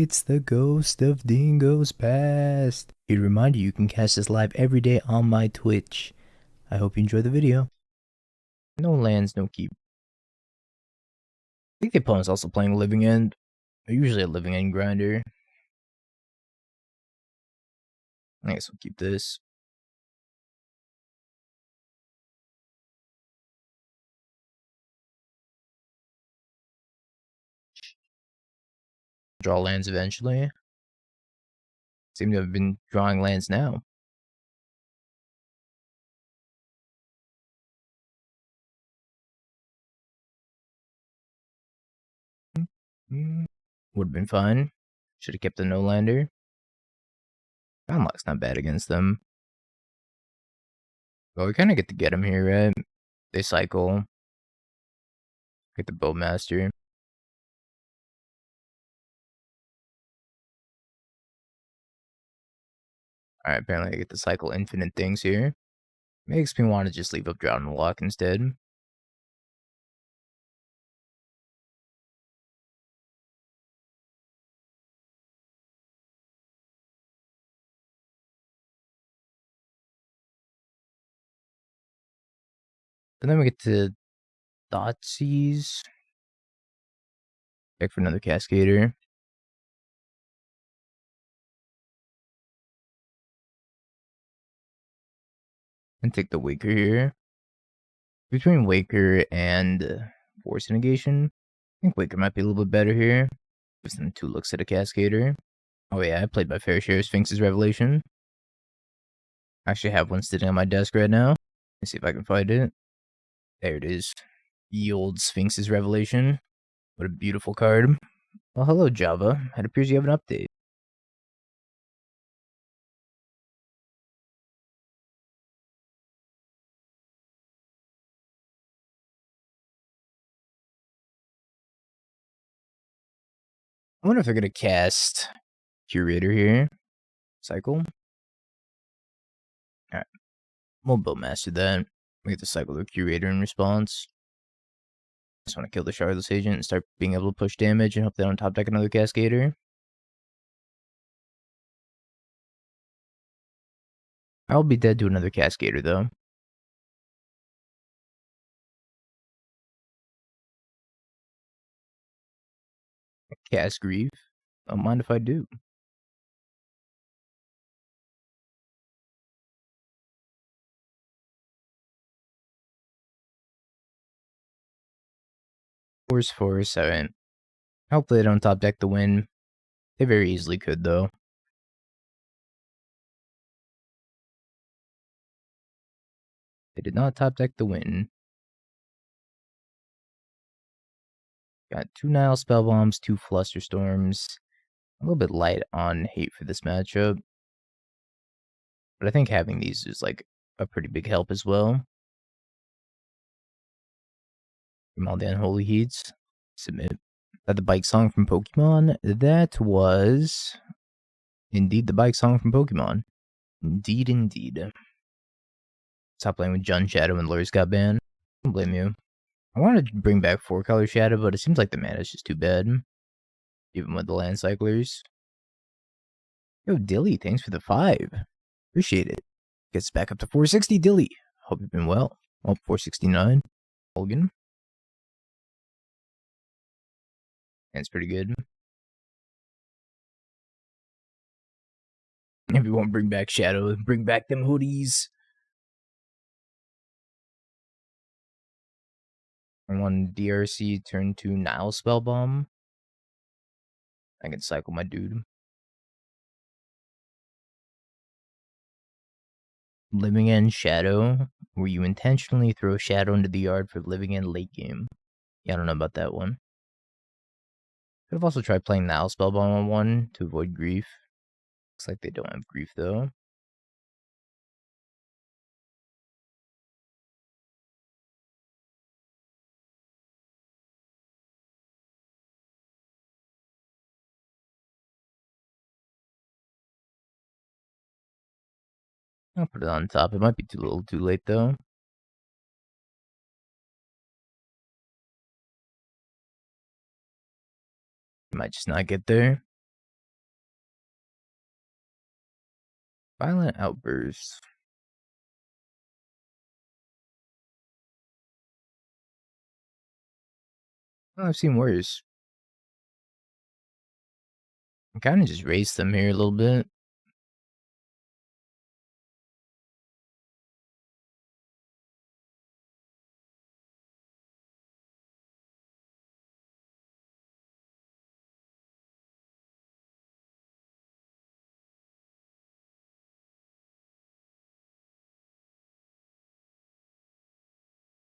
It's the ghost of Dingo's past. Here to remind you, you can catch this live every day on my Twitch. I hope you enjoy the video. No lands, no keep. I think the opponent's also playing Living End. They're usually a Living End grinder. I guess we'll keep this. Draw lands eventually. Seem to have been drawing lands now. Would have been fine. Should have kept the no-lander. Unlock's not bad against them. Well, we kind of get him here, right? They cycle. Get the Bowmaster. Alright, apparently I get to cycle infinite things here. Makes me want to just leave up Drown in the Loch instead. And then we get to Thoughtseize. Check for another Cascader. And take the Waker here. Between Waker and Force Negation, I think Waker might be a little bit better here. Gives them 2 looks at a Cascader. Oh yeah, I played my fair share of Sphinx's Revelation. I actually have one sitting on my desk right now. Let's see if I can find it. There it is. Ye old Sphinx's Revelation. What a beautiful card. Well, hello Java. It appears you have an update. I wonder if they're gonna cast Curator here. Cycle. Alright. We'll Bowmaster that. We get to cycle the Curator in response. Just want to kill the Shardless Agent and start being able to push damage and hope they don't top deck another Cascader. I'll be dead to another Cascader though. Cast Grief. Don't mind if I do. Force, alright. Hopefully they don't top deck the win. They very easily could though. They did not top deck the win. Got 2 Nihil Spellbombs, 2 Flusterstorms. A little bit light on hate for this matchup. But I think having these is like a pretty big help as well. From all the Unholy Heats. Submit. That the bike song from Pokemon? That was indeed the bike song from Pokemon. Indeed, indeed. Stop playing with Jun Shadow when Lures got banned. Don't blame you. I wanted to bring back 4-color Shadow, but it seems like the mana is just too bad. Even with the land cyclers. Yo, Dilly, thanks for the 5. Appreciate it. Gets back up to 460, Dilly. Hope you've been well. Oh, 469. Hogan. That's pretty good. If you want to bring back Shadow, bring back them hoodies. And 1 DRC, turn 2 Nihil Spellbomb. I can cycle my dude. Living End Shadow, where you intentionally throw Shadow into the yard for Living End late game. Yeah, I don't know about that one. Could have also tried playing Nihil Spellbomb on 1 to avoid grief. Looks like they don't have grief though. I'll put it on top. It might be too little too late though. Might just not get there. Violent Outburst. Oh, I've seen worse. I kind of just raced them here a little bit.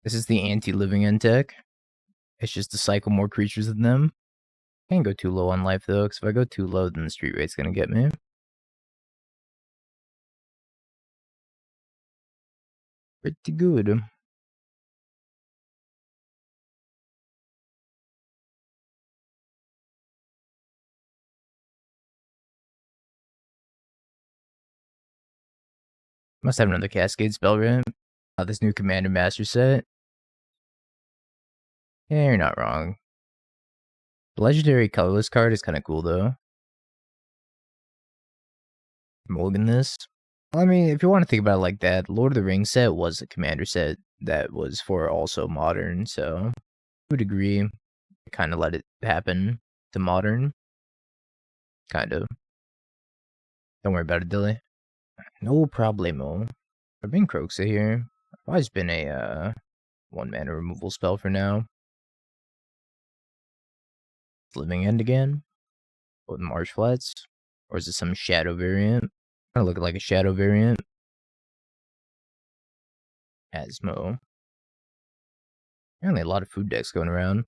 This is the anti-living end deck. It's just to cycle more creatures than them. Can't go too low on life though, because if I go too low, then the street rate's gonna get me. Pretty good. Must have another Cascade spell, right? This new Commander Master set. Yeah, you're not wrong. The legendary colorless card is kind of cool though. Mulligan this. I mean, if you want to think about it like that, Lord of the Rings set was a Commander set that was for also Modern, so I would agree. Kind of let it happen to Modern. Kind of. Don't worry about it, Dilly. No problemo. I've been Kroxa here. I've always been a 1-mana removal spell for now. Living End again? With Marsh Flats? Or is it some shadow variant? Kind of looking like a shadow variant. Asmo. Apparently a lot of food decks going around.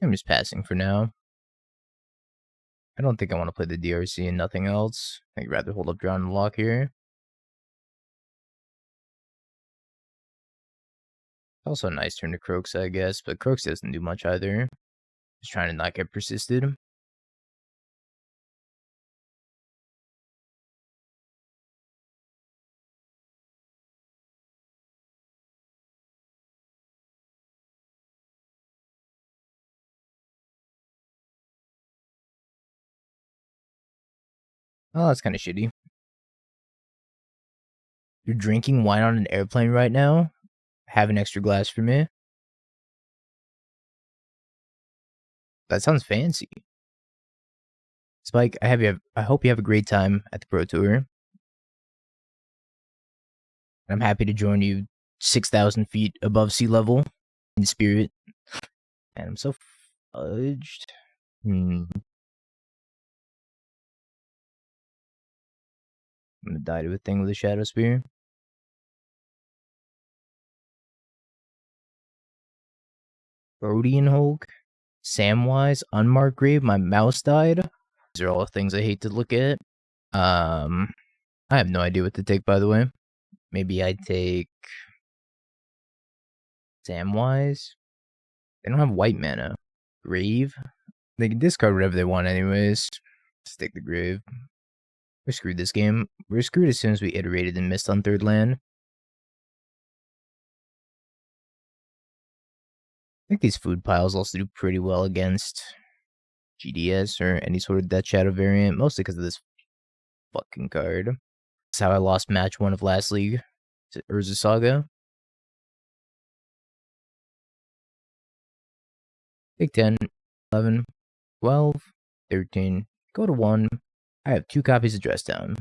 I'm just passing for now. I don't think I want to play the DRC and nothing else. I'd rather hold up Drown and Loch here. Also a nice turn to Kroxa, I guess, but Kroxa doesn't do much either. Just trying to not get persisted. Oh, that's kind of shitty. You're drinking wine on an airplane right now? Have an extra glass for me? That sounds fancy. Spike, I hope you have a great time at the Pro Tour. I'm happy to join you 6,000 feet above sea level in spirit. And I'm so fudged. I'm gonna die to a thing with a Shadow Spear. Rodian Hulk. Samwise. Unmarked Grave. My mouse died. These are all things I hate to look at. I have no idea what to take, by the way. Maybe I take Samwise. They don't have white mana. Grave. They can discard whatever they want anyways. Just take the Grave. We're screwed this game. We're screwed as soon as we iterated and missed on third land. I think these food piles also do pretty well against GDS or any sort of Death Shadow variant, mostly because of this fucking card. That's how I lost match 1 of last league to Urza Saga. Take 10, 11, 12, 13, go to 1. I have 2 copies of Dress Down.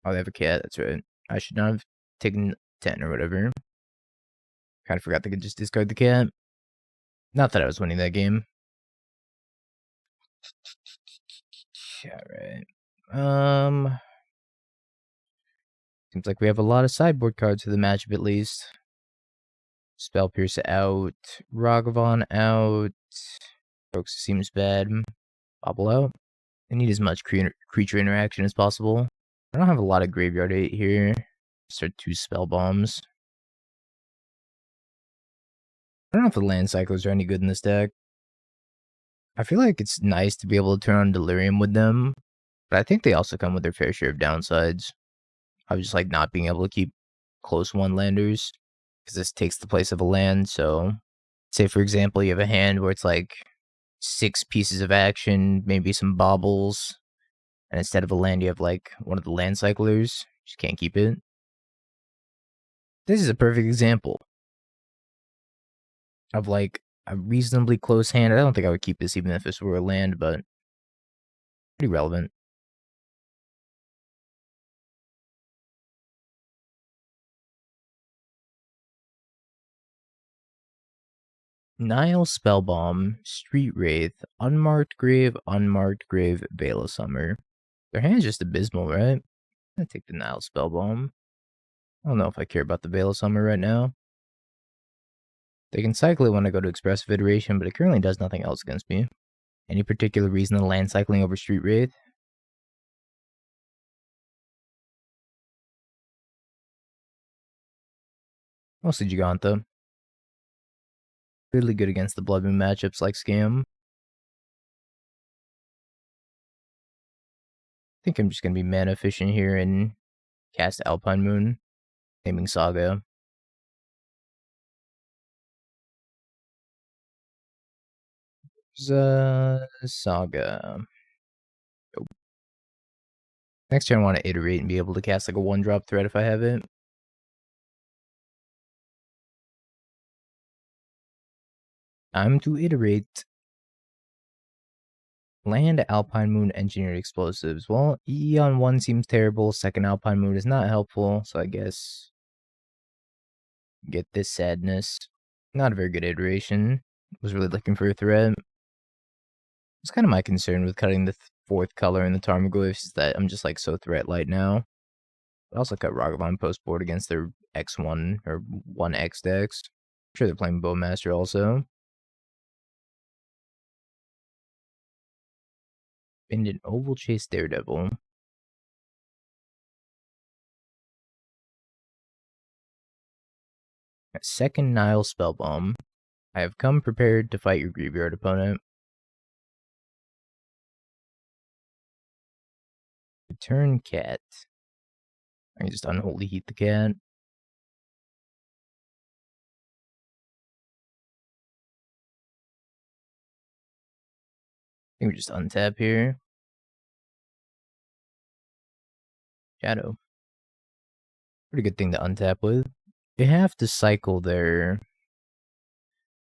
Oh, they have a cat, that's right. I should not have taken 10 or whatever. Kind of forgot they could just discard the cat. Not that I was winning that game. Alright. Seems like we have a lot of sideboard cards for the matchup at least. Spell Pierce out. Ragavan out. Kroxa seems bad. Bauble out. I need as much creature interaction as possible. I don't have a lot of graveyard hate here. Start 2 spell bombs. I don't know if the land cycles are any good in this deck. I feel like it's nice to be able to turn on Delirium with them, But I think they also come with their fair share of downsides. I was just like not being able to keep close one landers because this takes the place of a land. So, say for example, you have a hand where it's like 6 pieces of action, maybe some baubles, and instead of a land, you have like one of the land cyclers. Just can't keep it. This is a perfect example of like a reasonably close hand. I don't think I would keep this even if this were a land, but pretty relevant. Nihil Spellbomb, Street Wraith, Unmarked Grave, Veil of Summer. Their hand's just abysmal, right? I'm gonna take the Nihil Spellbomb. I don't know if I care about the Veil of Summer right now. They can cycle it when I go to Expressive Iteration, but it currently does nothing else against me. Any particular reason to land cycling over Street Wraith? Mostly Jegantha. Really good against the Blood Moon matchups like Scam. I think I'm just going to be mana efficient here and cast Alpine Moon, naming Saga. Saga. Oh. Next turn I want to iterate and be able to cast like a 1-drop threat if I have it. Time to iterate. Land Alpine Moon Engineered Explosives. Well, EE on 1 seems terrible. Second Alpine Moon is not helpful, so I guess get this sadness. Not a very good iteration. Was really looking for a threat. It's kind of my concern with cutting the 4th color in the Tarmogoyfs is that I'm just like so threat light now. I also cut Ragavan post board against their X1 or 1X decks. I'm sure they're playing Bowmaster also. And an Oval Chase Daredevil. A second Nihil Spellbomb. I have come prepared to fight your graveyard opponent. Return cat. I can just Unholy Heat the cat. I think we just untap here. Shadow. Pretty good thing to untap with. They have to cycle their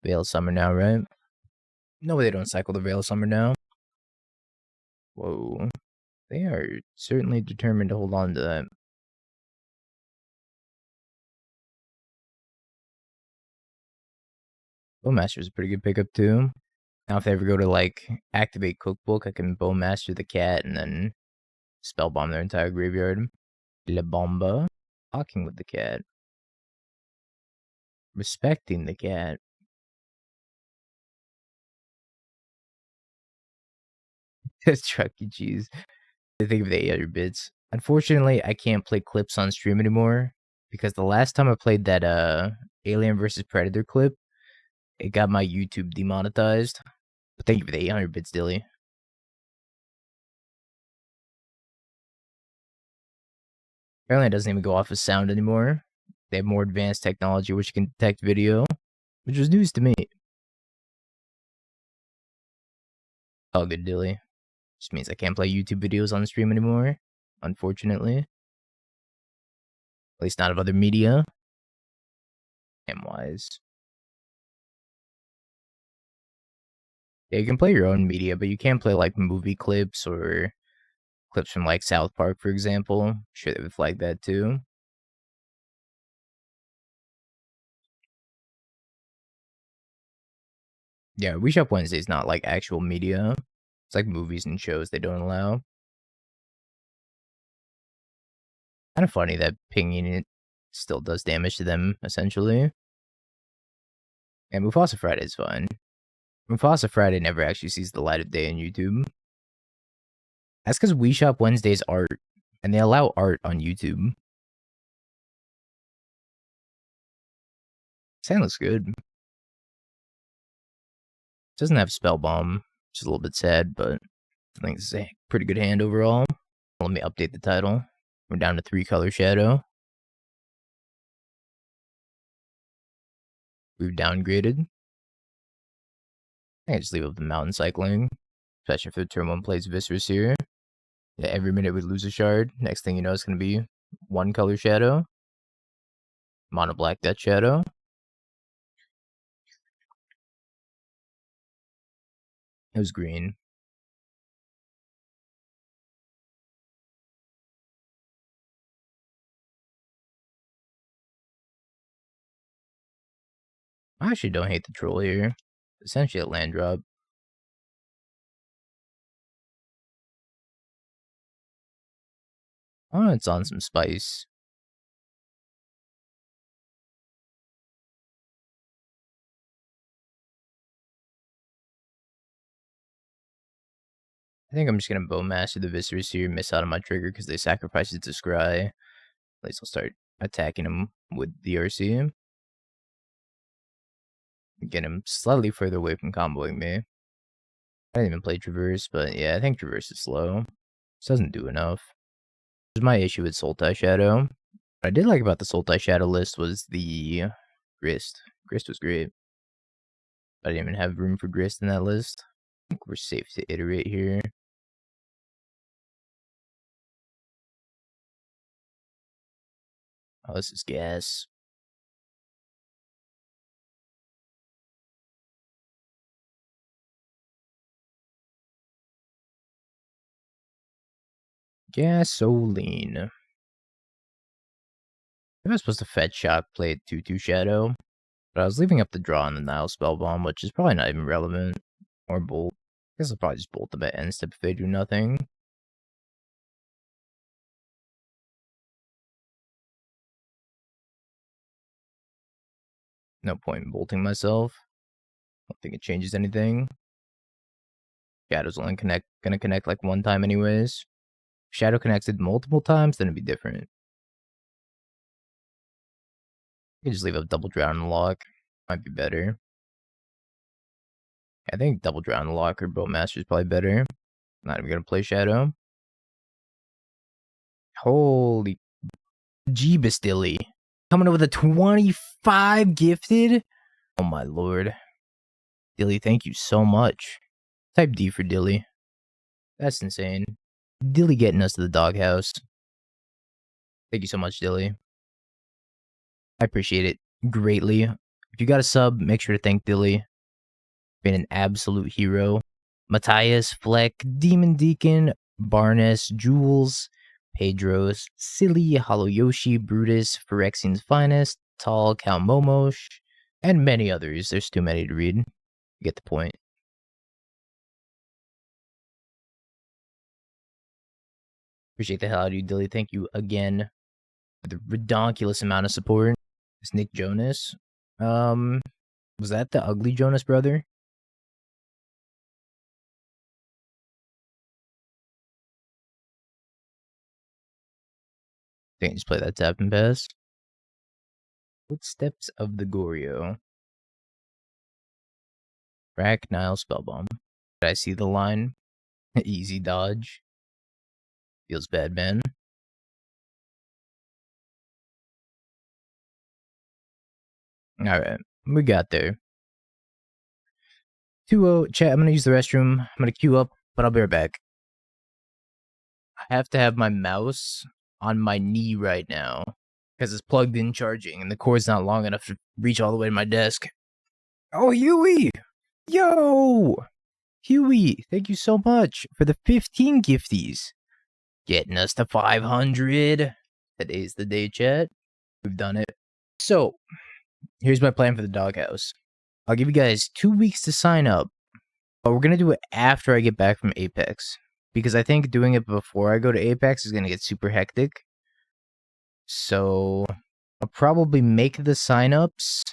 Veil of Summer now, right? No, they don't cycle the Veil of Summer now. Whoa. They are certainly determined to hold on to that. Bowmaster is a pretty good pickup too. Now if they ever go to like activate Cookbook, I can Bowmaster the cat and then Spellbomb their entire graveyard. La Bomba. Talking with the cat. Respecting the cat. Chuck E. Cheese. I think of the 800 bits. Unfortunately, I can't play clips on stream anymore because the last time I played that Alien vs Predator clip, it got my YouTube demonetized. But thank you for the 800 bits, Dilly. Apparently, it doesn't even go off as sound anymore. They have more advanced technology which can detect video, which was news to me. All good, Dilly. Just means I can't play YouTube videos on stream anymore, unfortunately. At least not of other media. M-wise. Yeah, you can play your own media, but you can't play like movie clips or clips from like South Park, for example. I'm sure they would flag that too. Yeah, We Shop Wednesday is not like actual media. It's like movies and shows they don't allow. Kind of funny that pinging it still does damage to them, essentially. And Mufasa Friday is fine. Mufasa Friday never actually sees the light of day on YouTube. That's because We Shop Wednesday's art, and they allow art on YouTube. Sand looks good. Doesn't have Spellbomb, which is a little bit sad, but I think it's a pretty good hand overall. Let me update the title. We're down to 3-color shadow. We've downgraded. I can just leave up the mountain cycling, especially if the turn 1 plays Viscerous here. Yeah, every minute we lose a shard. Next thing you know, it's going to be 1-color shadow. Mono black Death Shadow. It was green. I actually don't hate the troll here. Essentially a land drop. Oh, it's on some spice. I think I'm just going to Bowmaster the Viscerous here, miss out on my trigger because they sacrifice it to Scry. At least I'll start attacking him with the RC. Get him slightly further away from comboing me. I didn't even play Traverse, but yeah, I think Traverse is slow. This doesn't do enough. Here's my issue with Sultai Shadow. What I did like about the Sultai Shadow list was the Grist. Grist was great. I didn't even have room for Grist in that list. I think we're safe to iterate here. Oh, this is gas. Gasoline. I was supposed to fetch shock play at 2/2 Shadow, but I was leaving up the draw on the Nihil Spellbomb, which is probably not even relevant. Or Bolt. I guess I'll probably just Bolt them at end step if they do nothing. No point in bolting myself. I don't think it changes anything. Shadow's only gonna connect like 1 time anyways. If Shadow connected multiple times, then it'd be different. You can just leave a double drown in Loch. Might be better. I think double drown in Loch or Bowmaster is probably better. Not even gonna play Shadow. Holy Jeebus Dilly. Coming up with a 25 gifted? Oh my lord. Dilly, thank you so much. Type D for Dilly. That's insane. Dilly getting us to the doghouse. Thank you so much, Dilly. I appreciate it greatly. If you got a sub, make sure to thank Dilly. Been an absolute hero. Matthias, Fleck, Demon Deacon, Barnes, Jules, Pedros, Silly, Hollow Yoshi, Brutus, Phyrexian's Finest, Tall, Cal Momosh, and many others. There's too many to read. You get the point. Appreciate the hell out of you, Dilly. Thank you again for the redonkulous amount of support. It's Nick Jonas. Was that the ugly Jonas brother? I think I just play that tap and pass. Footsteps of the Goryo. Rack, Nihil Spellbomb. Did I see the line? Easy dodge. Feels bad, man. Alright, we got there. 2-0. Chat, I'm gonna use the restroom. I'm gonna queue up, but I'll be right back. I have to have my mouse on my knee right now because it's plugged in charging and the cord's not long enough to reach all the way to my desk. Oh, Huey! Yo! Huey, thank you so much for the 15 gifties. Getting us to 500. Today's the day, chat. We've done it. So, here's my plan for the doghouse. I'll give you guys 2 weeks to sign up, but we're going to do it after I get back from Apex. Because I think doing it before I go to Apex is going to get super hectic. So, I'll probably make the signups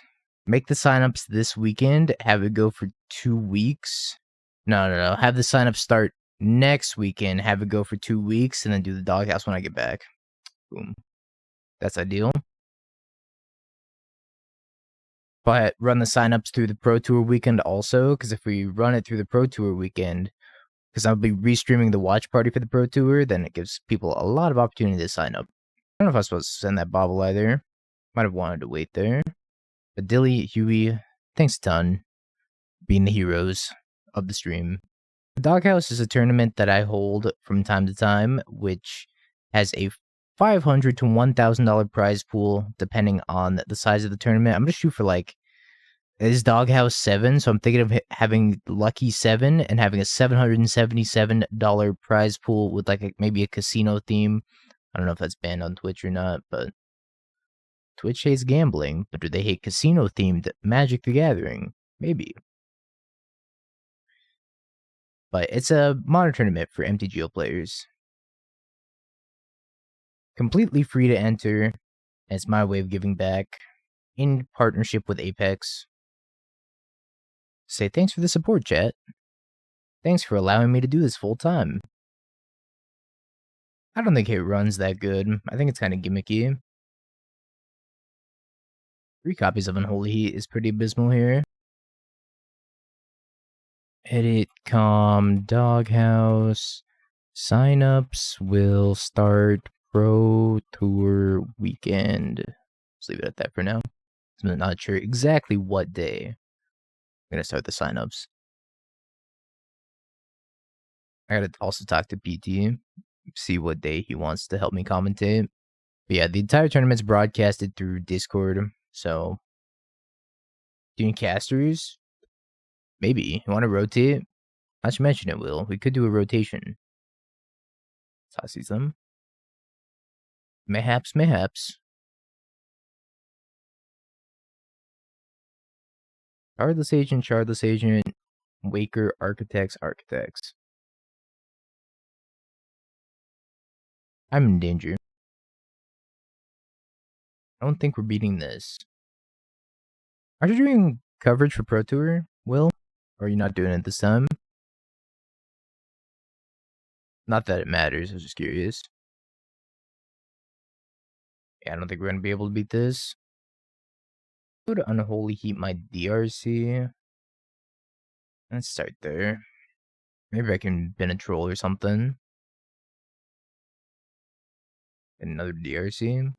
this weekend, have it go for 2 weeks. No. Have the signups start next weekend, have it go for 2 weeks, and then do the doghouse when I get back. Boom. That's ideal. But run the signups through the Pro Tour weekend also, because if we run it through the Pro Tour weekend, because I'll be restreaming the watch party for the Pro Tour, then it gives people a lot of opportunity to sign up. I don't know if I was supposed to send that Bauble either. Might have wanted to wait there. But Dilly, Huey, thanks a ton. Being the heroes of the stream. The Doghouse is a tournament that I hold from time to time, which has a $500 to $1,000 prize pool, depending on the size of the tournament. I'm going to shoot for like, is Doghouse 7, so I'm thinking of having Lucky 7 and having a $777 prize pool with like maybe a casino theme. I don't know if that's banned on Twitch or not, but Twitch hates gambling, but do they hate casino-themed Magic the Gathering? Maybe. But it's a modern tournament for MTGO players. Completely free to enter, and it's my way of giving back in partnership with Apex. Say thanks for the support, chat. Thanks for allowing me to do this full time. I don't think it runs that good. I think it's kind of gimmicky. 3 copies of Unholy Heat is pretty abysmal here. Edit Doghouse. Signups will start Pro Tour weekend. Let's leave it at that for now. I'm not sure exactly what day I'm gonna start the signups. I gotta also talk to PT, see what day he wants to help me commentate. But yeah, the entire tournament's broadcasted through Discord, so doing casters, maybe. You want to rotate? Not to mention it, Will. We could do a rotation. Thoughtseize them. Mayhaps. Shardless Agent, Waker, Architects. I'm in danger. I don't think we're beating this. Are you doing coverage for Pro Tour, Will? Or are you not doing it this time? Not that it matters, I was just curious. Yeah, I don't think we're gonna be able to beat this. Go to Unholy Heat my DRC. Let's start there. Maybe I can bin a troll or something. And another DRC.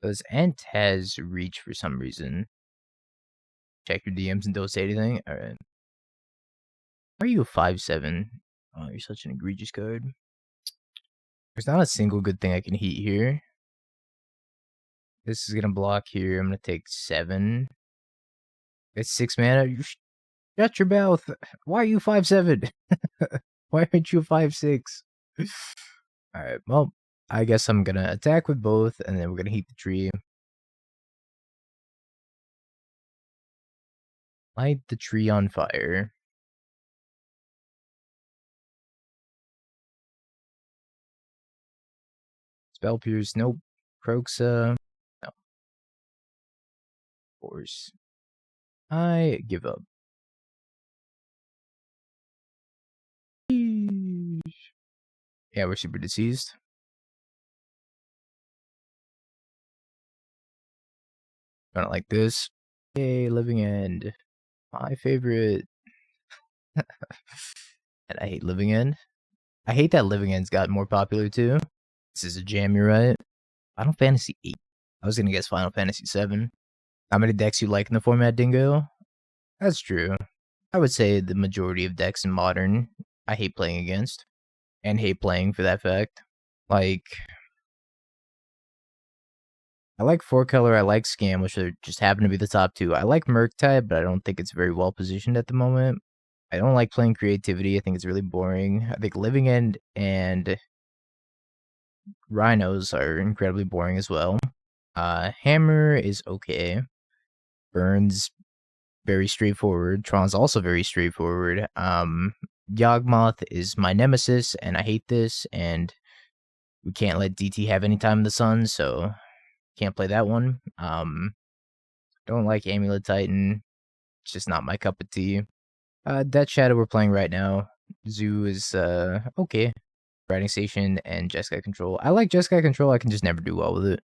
Because Ent has reach for some reason. Check your DMs and don't say anything. Alright. Are you a 5/7? Oh, you're such an egregious card. There's not a single good thing I can heat here. This is gonna block here. I'm gonna take 7. It's 6 mana. You shut your mouth. Why are you 5/7? Why aren't you 5/6? Alright, well, I guess I'm gonna attack with both, and then we're gonna heat the tree. Light the tree on fire. Spell Pierce, nope. Kroxa, no. Force. I give up. Yeah, we're super deceased. Don't like this. Yay, Living End. My favorite. And I hate Living End. I hate that Living End's got more popular too. This is a jam, you're right. Final Fantasy 8. I was gonna guess Final Fantasy 7. How many decks you like in the format, Dingo? That's true. I would say the majority of decks in Modern I hate playing against. And hate playing for that fact. Like, I like 4-color, I like Scam, which are just happen to be the top 2. I like Murktide, but I don't think it's very well positioned at the moment. I don't like playing Creativity. I think it's really boring. I think Living End and Rhinos are incredibly boring as well. Hammer is okay. Burns, very straightforward. Tron's also very straightforward. Yawgmoth is my nemesis, and I hate this, and we can't let DT have any time in the sun, so can't play that one. Don't like Amulet Titan. It's just not my cup of tea. Death Shadow we're playing right now. Zoo is okay. Riding Station and Jeskai Control. I like Jeskai Control, I can just never do well with it.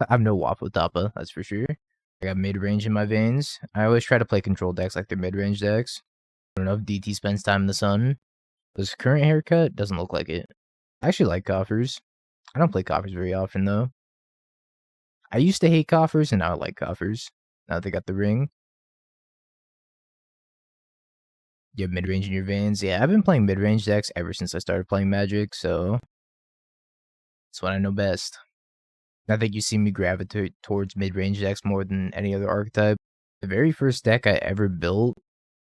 I'm no Waffle Tapa, that's for sure. I got mid-range in my veins. I always try to play control decks like they're mid-range decks. I don't know if DT spends time in the sun. His current haircut doesn't look like it. I actually like coffers. I don't play coffers very often, though. I used to hate coffers, and now I like coffers. Now that they got the ring. You have mid-range in your veins? Yeah, I've been playing mid-range decks ever since I started playing Magic, so that's what I know best. I think you see me gravitate towards mid-range decks more than any other archetype. The very first deck I ever built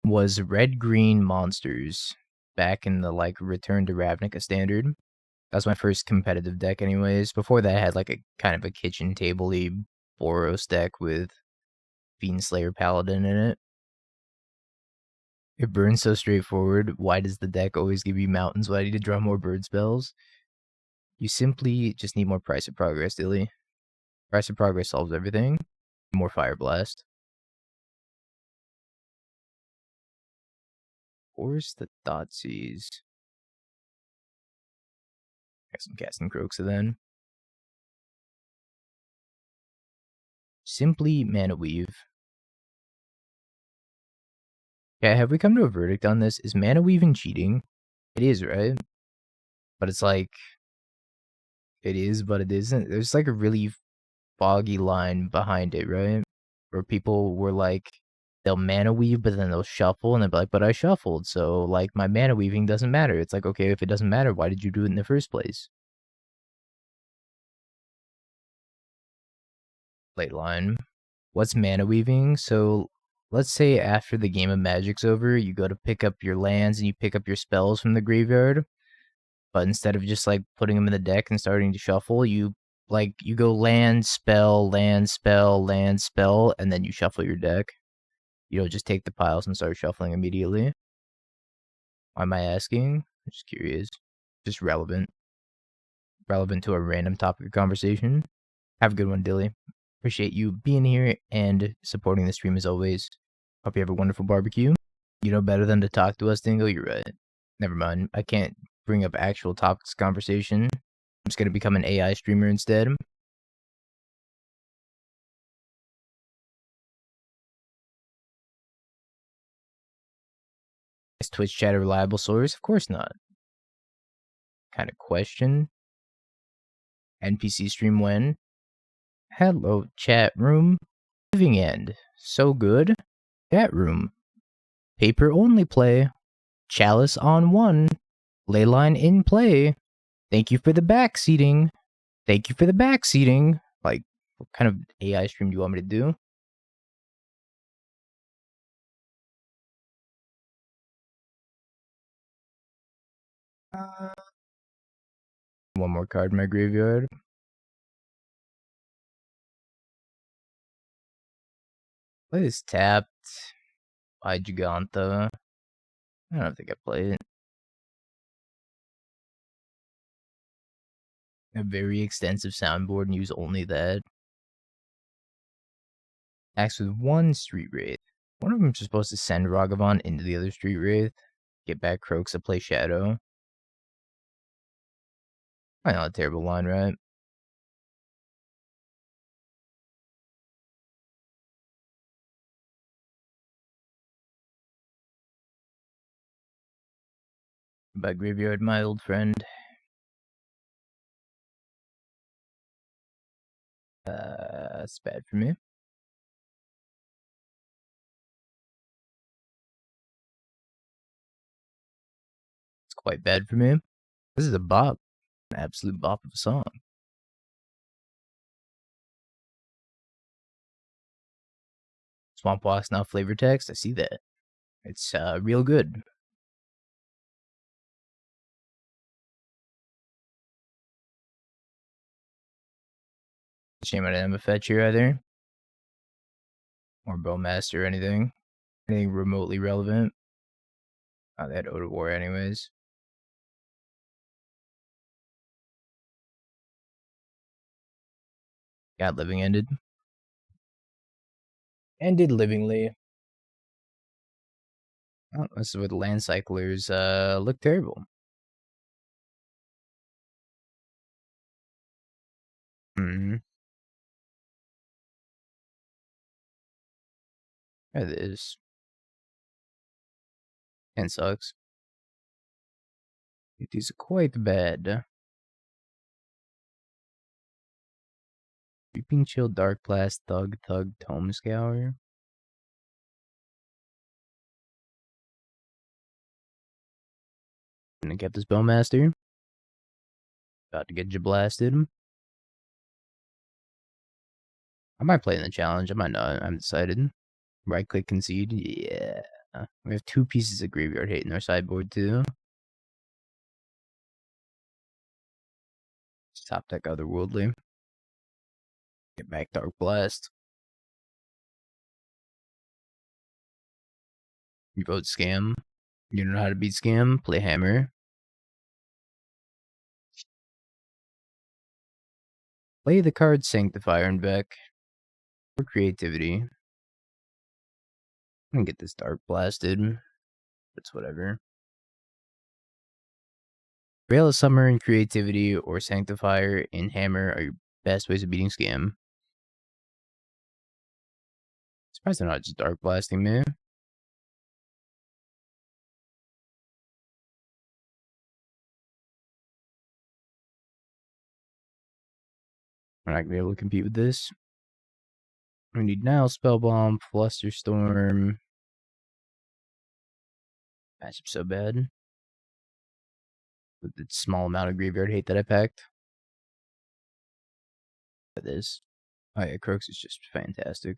was red-green monsters back in the, like, Return to Ravnica standard. That was my first competitive deck anyways. Before that, I had, like, a kind of a kitchen table-y Boros deck with Fiendslayer Paladin in it. It burns so straightforward. Why does the deck always give you mountains? Why do you need to draw more bird spells? You simply just need more Price of Progress, Dilly. Price of Progress solves everything. More Fire Blast. Force the Thoughtseize. Guess I'm casting Kroxa then. Simply Mana Weave. Okay, have we come to a verdict on this? Is Mana Weaving cheating? It is, right? But it's like... It is, but it isn't. There's like a really foggy line behind it, right? Where people were like, they'll mana weave, but then they'll shuffle, and they'll be like, but I shuffled, so like my mana weaving doesn't matter. It's like, okay, if it doesn't matter, why did you do it in the first place? Late line. What's mana weaving? So let's say after the game of Magic's over, you go to pick up your lands and you pick up your spells from the graveyard. But instead of just like putting them in the deck and starting to shuffle, you go land, spell, land, spell, land, spell, and then you shuffle your deck. You don't just take the piles and start shuffling immediately. Why am I asking? I'm just curious. Just relevant. Relevant to a random topic of conversation. Have a good one, Dilly. Appreciate you being here and supporting the stream as always. Hope you have a wonderful barbecue. You know better than to talk to us, Dingo? You're right. Never mind. I can't bring up actual topics of conversation. I'm just going to become an AI streamer instead. Is Twitch chat a reliable source? Of course not. Kind of question. NPC stream when? Hello, chat room. Living end. So good. Chat room. Paper only play. Chalice on 1. Leyline in play. Thank you for the backseating. Thank you for the backseating. Like, what kind of AI stream do you want me to do? One more card in my graveyard. Play this tapped by Jegantha. I don't think I play it. A very extensive soundboard and use only that. Acts with 1 Street Wraith. One of them is supposed to send Ragavan into the other Street Wraith. Get back Kroxa, play Shadow. Probably not a terrible line, right? By Graveyard, my old friend. It's bad for me. It's quite bad for me. This is a bop. An absolute bop of a song. Swamp Walk's now flavor text. I see that. It's real good. Shame I didn't have a fetch here either. Or Bowmaster or anything. Anything remotely relevant. Oh, they had Ode of War anyways. Got Living ended. Ended livingly. Oh, this is where the land cyclers look terrible. Mm-hmm. It is. And sucks. It is quite bad. Reaping Chill, Dark Blast, Thug, Tome Scour. Gonna get this Bowmaster. About to get you blasted. I might play in the challenge, I might not, I'm decided. Right click concede, yeah. We have 2 pieces of graveyard hate in our sideboard too. Top deck Otherworldly. Get back Dark Blast. You vote Scam. You don't know how to beat Scam? Play Hammer. Play the card Sanctifier in Beck. For creativity. I'm gonna get this Dark Blasted. It's whatever. Rail of Summer in Creativity or Sanctifier in Hammer are your best ways of beating Scam. Surprised they're not just Dark Blasting me. We're not gonna be able to compete with this. We need Nihil Spellbomb, Flusterstorm. Matchup so bad. With the small amount of graveyard hate that I packed. This. Oh yeah, Kroxa is just fantastic.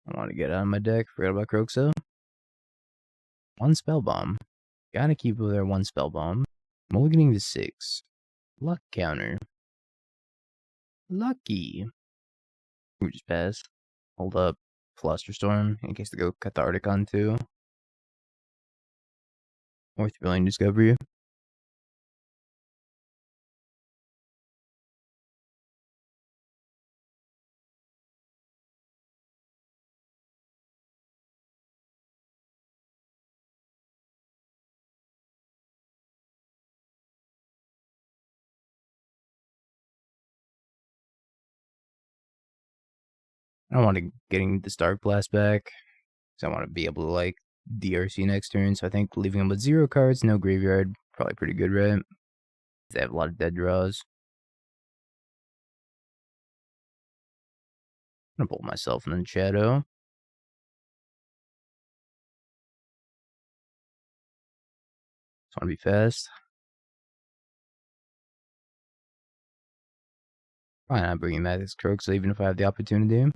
I want to get out of my deck. Forgot about Kroxa. 1 Spellbomb. Gotta keep with our 1 Spellbomb. Mulliganing to 6. Luck counter. Lucky. We just pass. Hold up. Flusterstorm in case they go Cathartic on 2. Or Thrilling Discovery. I don't want to getting this Dark Blast back. Because I want to be able to like DRC next turn. So I think leaving them with 0 cards, no graveyard. Probably pretty good, right? They have a lot of dead draws. I'm gonna bolt myself in the shadow. Just want to be fast. Probably not bringing back this Kroxa even if I have the opportunity.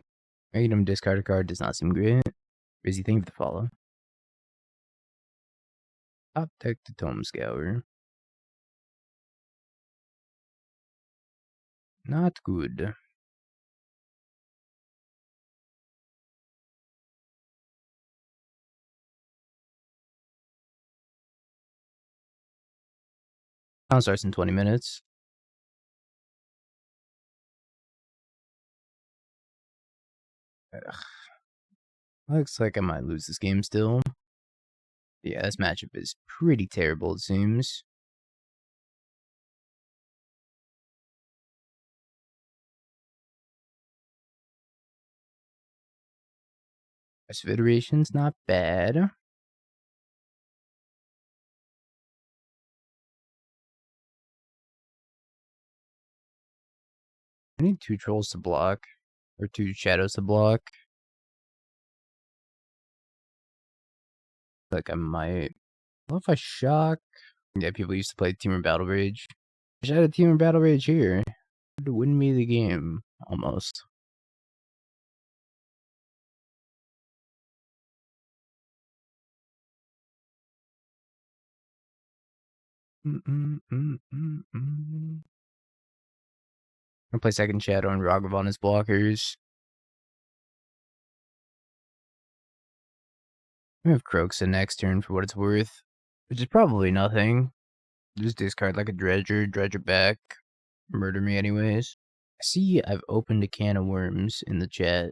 Making him discard a card does not seem great. Crazy thing to follow. Top deck to Tome Scour. Not good. Round starts in 20 minutes. Ugh. Looks like I might lose this game still. Yeah, this matchup is pretty terrible, it seems. Expressive Iteration's not bad. I need 2 Trolls to block. Or 2 Shadows to block. Like I might... Well, if I shock... Yeah, people used to play Teamer Battle Rage. I had a Teamer Battle Rage here. It would win me the game, almost. I'm gonna play second Shadow and Ragavan as blockers. We have Kroxa next turn for what it's worth, which is probably nothing. Just discard like a dredge it back, murder me anyways. I see I've opened a can of worms in the chat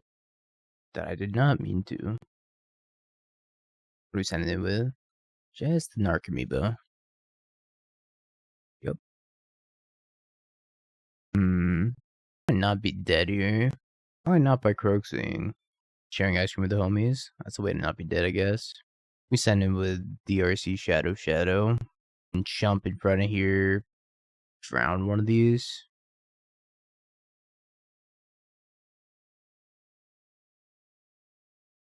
that I did not mean to. What are we sending it with? Just the Narcomoeba. Yep. Might not be dead here. Probably not by Kroxing. Sharing ice cream with the homies. That's the way to not be dead, I guess. We send him with DRC Shadow, and jump in front of here, drown one of these.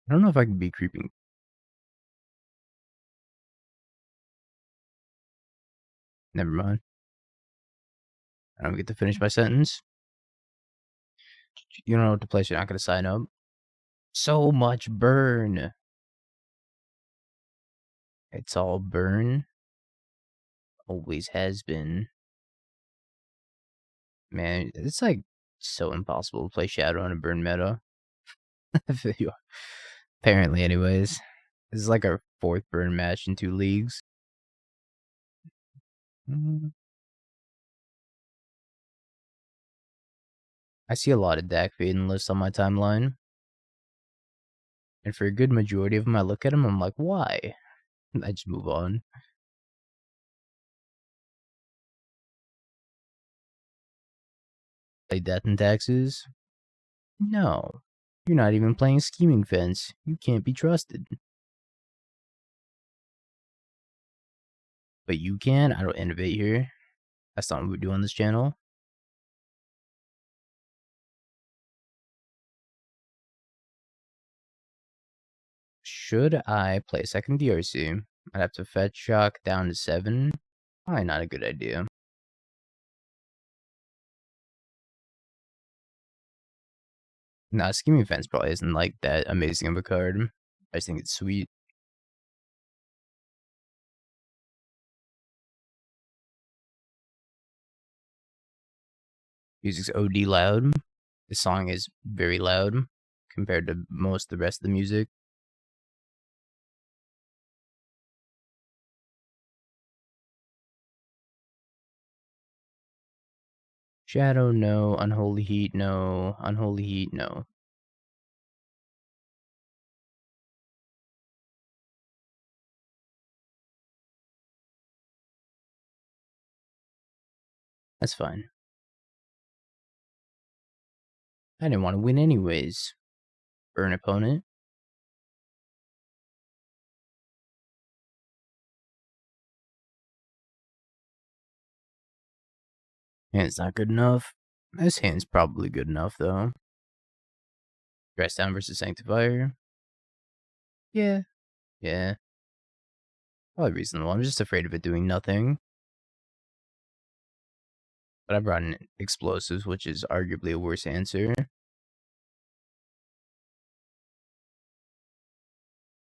I don't know if I can be creeping. Never mind. I don't get to finish my sentence. You don't know what to play, so you're not going to sign up. So much burn. It's all burn. Always has been. Man, it's like so impossible to play Shadow on a burn meta. Apparently, anyways. This is like our 4th burn match in 2 leagues. I see a lot of deck fading lists on my timeline. And for a good majority of them, I look at them, I'm like, why? I just move on. Play Death and Taxes? No. You're not even playing Scheming Fence. You can't be trusted. But you can? I don't innovate here. That's not what we do on this channel. Should I play second DRC? I'd have to fetch shock down to 7. Probably not a good idea. Nah, Scheming Fence probably isn't like that amazing of a card. I just think it's sweet. Music's OD loud. The song is very loud compared to most of the rest of the music. Shadow, no. Unholy Heat, no. Unholy Heat, no. That's fine. I didn't want to win anyways. Burn opponent. Hand's not good enough. This hand's probably good enough, though. Dress down versus Sanctifier. Yeah. Yeah. Probably reasonable. I'm just afraid of it doing nothing. But I brought in Explosives, which is arguably a worse answer.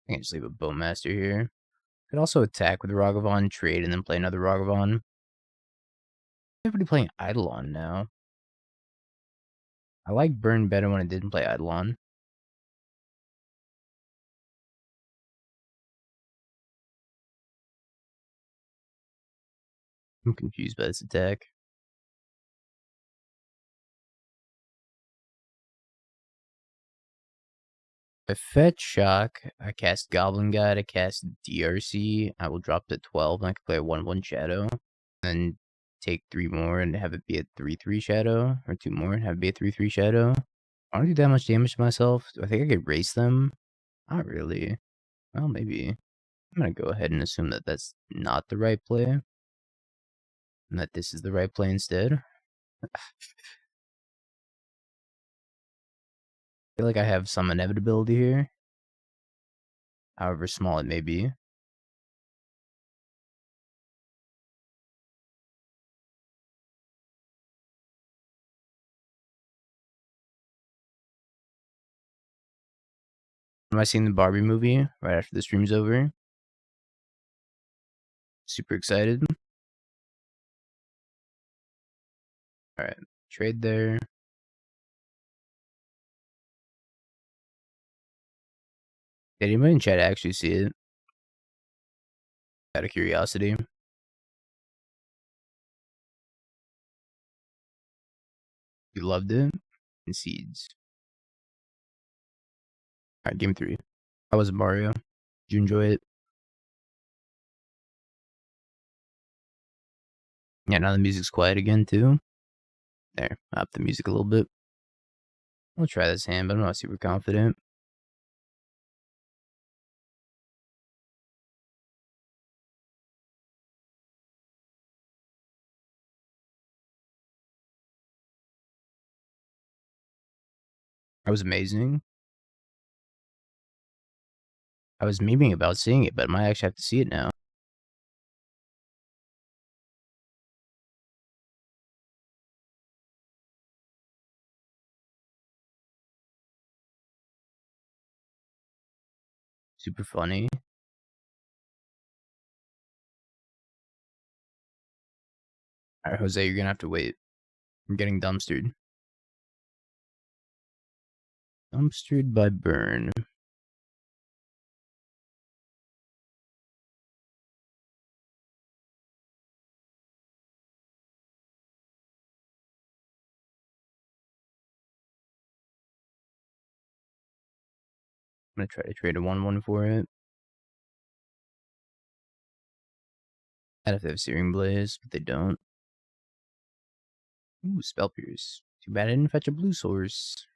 I can just leave a Bowmaster here. Could also attack with Ragavan, trade, and then play another Ragavan. Everybody playing Eidolon now. I like Burn better when I didn't play Eidolon. I'm confused by this attack. I fetch shock, I cast Goblin Guide, I cast DRC, I will drop to 12, and I can play a 1/1 Shadow. And take 3 more and have it be a 3/3 Shadow, or 2 more and have it be a 3/3 Shadow. I don't do that much damage to myself. Do I think I could race them? Not really. Well, maybe. I'm gonna go ahead and assume that that's not the right play. And that this is the right play instead. I feel like I have some inevitability here. However small it may be. Am I seeing the Barbie movie right after the stream's over? Super excited. Alright, trade there. Did anybody in chat actually see it? Out of curiosity. You loved it? And seeds. Alright, game 3. How was it, Mario? Did you enjoy it? Yeah, now the music's quiet again, too. There, up the music a little bit. I'll try this hand, but I'm not super confident. That was amazing. I was memeing about seeing it, but I might actually have to see it now. Super funny. Alright, Jose, you're gonna have to wait. I'm getting dumpstered. Dumpstered by Burn. I'm gonna try to trade a 1/1 for it. I'd have to have Searing Blaze, but they don't. Ooh, Spell Pierce. Too bad I didn't fetch a blue source.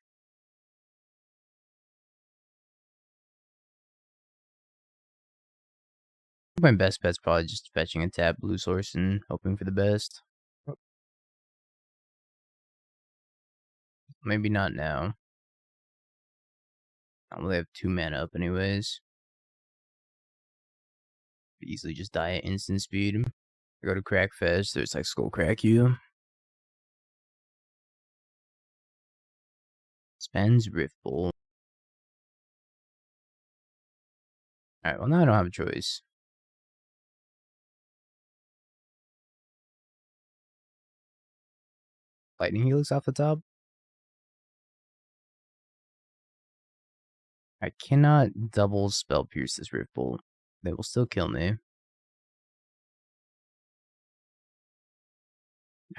My best bet's probably just fetching a tap blue source and hoping for the best. Maybe not now. I only have 2 mana up anyways. Could easily just die at instant speed. I go to Crackfest, there's like Skull Crack you. Spends Rift Bolt. Alright, well now I don't have a choice. Lightning Helix off the top. I cannot double Spell Pierce this Rift Bolt. They will still kill me.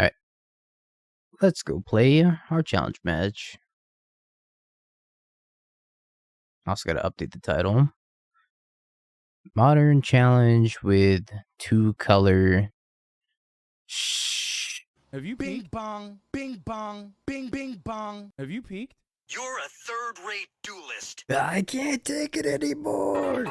Alright. Let's go play our challenge match. Also gotta update the title. Modern challenge with 2-color. Shh. Have you peeked? Bing bong, bing bong, bing bing bong. Have you peeked? You're a third-rate duelist. I can't take it anymore.